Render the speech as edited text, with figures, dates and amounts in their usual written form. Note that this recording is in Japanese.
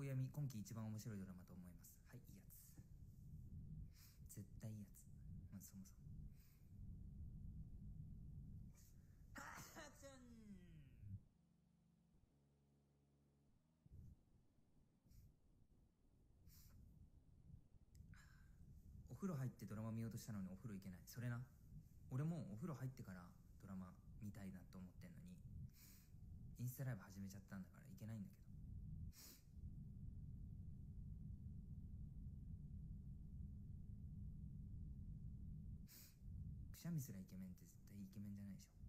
男闇今季一番面白いドラマと思います。はい、いいやつ、絶対いいやつ。まずそもそもアクション。お風呂入ってドラマ見ようとしたのにお風呂行けない。それな、俺もお風呂入ってからドラマ見たいなと思ってんのにインスタライブ始めちゃったんだから行けないんだけど。くしゃみすらイケメンって絶対イケメンじゃないでしょ。